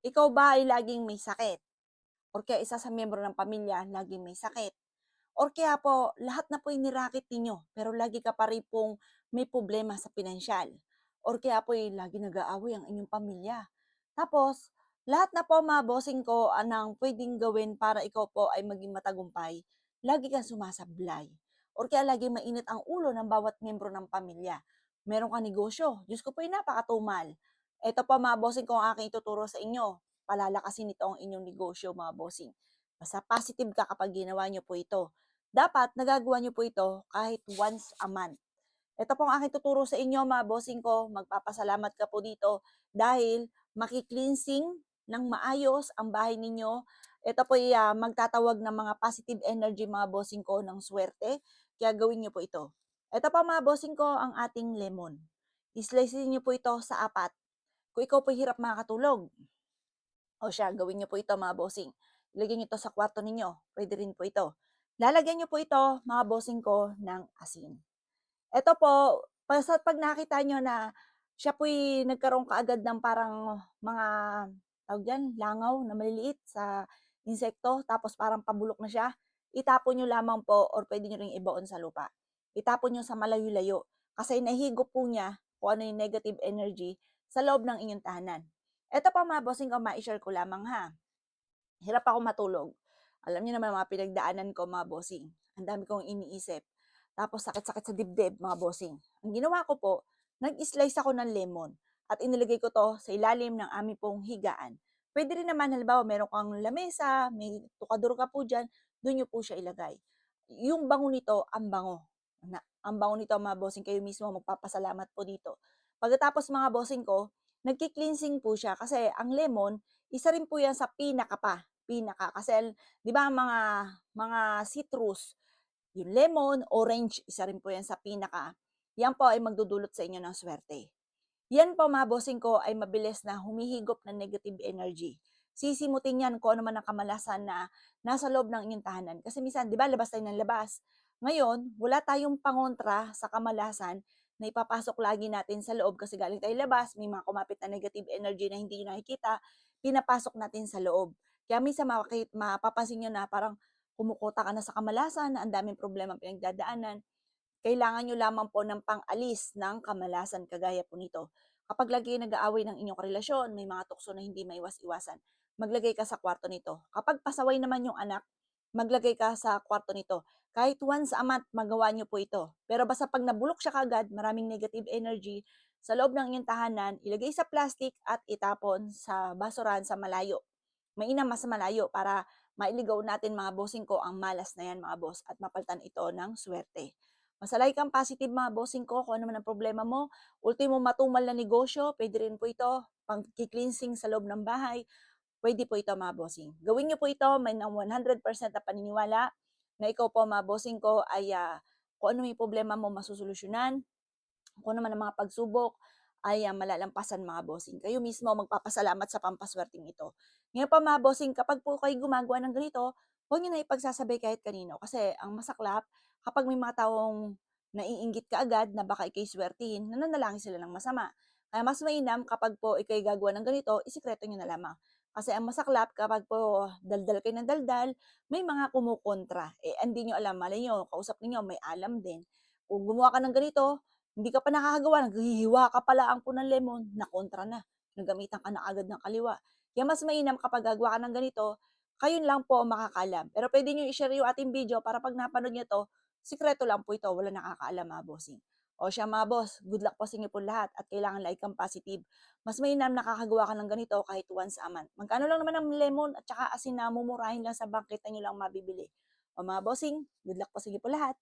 Ikaw ba ay laging may sakit? Or kaya isa sa miyembro ng pamilya laging may sakit? Or kaya po lahat na po inirakit ninyo pero lagi ka pa rin pong may problema sa pinansyal? Or kaya po lagi nag-aaway ang inyong pamilya? Tapos lahat na po mga bossing ko anang puwedeng gawin para ikaw po ay maging matagumpay, lagi kang sumasablay. Or kaya laging mainit ang ulo ng bawat miyembro ng pamilya. Meron kang negosyo, Diyos ko po napakatumal. Eto po mga bossing ko ang aking ituturo sa inyo, palalakasin nito ang inyong negosyo mga bossing. Basta positive ka kapag ginawa niyo po ito. Dapat nagagawa niyo po ito kahit once a month. Ito po ang aking tuturo sa inyo mga bossing ko, magpapasalamat ka po dito dahil maki-cleansing ng maayos ang bahay ninyo. Ito po magtatawag ng mga positive energy mga bossing ko ng swerte, kaya gawin niyo po ito. Ito po mga bossing ko ang ating lemon. Slicein niyo po ito sa apat. Kung ikaw po hirap makakatulog, o siya, gawin niyo po ito mga bossing. Ilagay niyo ito sa kwarto ninyo. Pwede rin po ito. Lalagyan niyo po ito, mga bossing ko, ng asin. Ito po, pag nakita niyo na siya po'y nagkaroon kaagad ng parang mga, tawag diyan, langaw na maliliit sa insekto, tapos parang pabulok na siya, itapon niyo lamang po or pwede niyo ring ibaon sa lupa. Itapon niyo sa malayo-layo kasi nahihigop po niya kung ano yung negative energy sa loob ng inyong tahanan. Eto pa mga bossing ko, mai-share ko lamang ha. Hirap ako matulog. Alam niyo naman mga pinagdaanan ko mga bossing. Ang dami kong iniisip. Tapos sakit-sakit sa dibdib mga bossing. Ang ginawa ko po, nag-slice ako ng lemon at inilagay ko to sa ilalim ng aming pong higaan. Pwede rin naman halimbawa meron kang lamesa, may tukador ka po dyan, doon nyo po siya ilagay. Yung bango nito, ang bango. Ang bango nito mga bossing, kayo mismo magpapasalamat po dito. Pagkatapos mga bossing ko, nagki-cleansing po siya kasi ang lemon, isa rin po yan sa pinaka kasi 'di ba mga citrus, yung lemon, orange, isa rin po yan sa pinaka. Yan po ay magdudulot sa inyo ng swerte. Yan po mga bossing ko ay mabilis na humihigop ng negative energy. Sisimutin yan kung ano man ang kamalasan na nasa loob ng inyong tahanan. Kasi minsan, di ba, labas tayo ng labas. Ngayon, wala tayong pangontra sa kamalasan na ipapasok lagi natin sa loob kasi galing tayo labas, may mga kumapit na negative energy na hindi nyo nakikita, pinapasok natin sa loob. Kaya minsan mapapansin nyo na parang kumukuta ka na sa kamalasan, na ang daming problema pinagdadaanan, kailangan nyo lamang po ng pang-alis ng kamalasan kagaya po nito. Kapag lagi nag-aaway ng inyong relasyon, may mga tukso na hindi maiwas-iwasan, maglagay ka sa kwarto nito. Kapag pasaway naman yung anak, maglagay ka sa kwarto nito. Kahit once a month, magawa nyo po ito. Pero basta pag nabulok siya kagad, maraming negative energy, sa loob ng inyong tahanan, ilagay sa plastic at itapon sa basuran sa malayo. Mainam mas malayo para mailigaw natin mga bossing ko ang malas na yan mga boss at mapalitan ito ng swerte. Masalay kang positive mga bossing ko kung ano man ang problema mo. Ultimo matumal na negosyo, pwede rin po ito. Pang-cleansing sa loob ng bahay, pwede po ito mga bossing. Gawin niyo po ito, may ng 100% na paniniwala na ikaw po mga bossing ko ay kung ano may problema mo masusolusyonan, kung ano man ang mga pagsubok ay malalampasan mga bossing. Kayo mismo magpapasalamat sa pampaswerteng ito. Ngayon pa mga bossing, kapag po kayo gumagawa ng ganito, huwag niyo na ipagsasabay kahit kanino. Kasi ang masaklap, kapag may mga taong naiinggit ka agad na baka ikay swertihin, nananalangin sila ng masama. Kaya mas mainam kapag po ikay gagawa ng ganito, isikreto niyo na lamang. Kasi ang masaklap kapag po daldal kayo ng daldal, may mga kumukontra. Eh, hindi nyo alam, malay nyo, kausap ninyo, may alam din. Kung gumawa ka ng ganito, hindi ka pa nakakagawa, naghihiwa ka pala ang po ng lemon, nakontra na. Nagamitan ka na agad ng kaliwa. Kaya mas mainam kapag gagawa ka ng ganito, kayo lang po ang makakaalam. Pero pwede nyo i-share yung ating video para pag napanood nyo to, sikreto lang po ito, wala nakakaalam mga bossing. O siya mga boss, good luck po sa inyo po lahat at kailangan like kang positive. Mas mainam nakakagawa ka ng ganito kahit once a month. Magkano lang naman ang lemon at saka asin na mumurahin lang sa bangkita nyo lang mabibili. O mga bossing, good luck po sa inyo po lahat.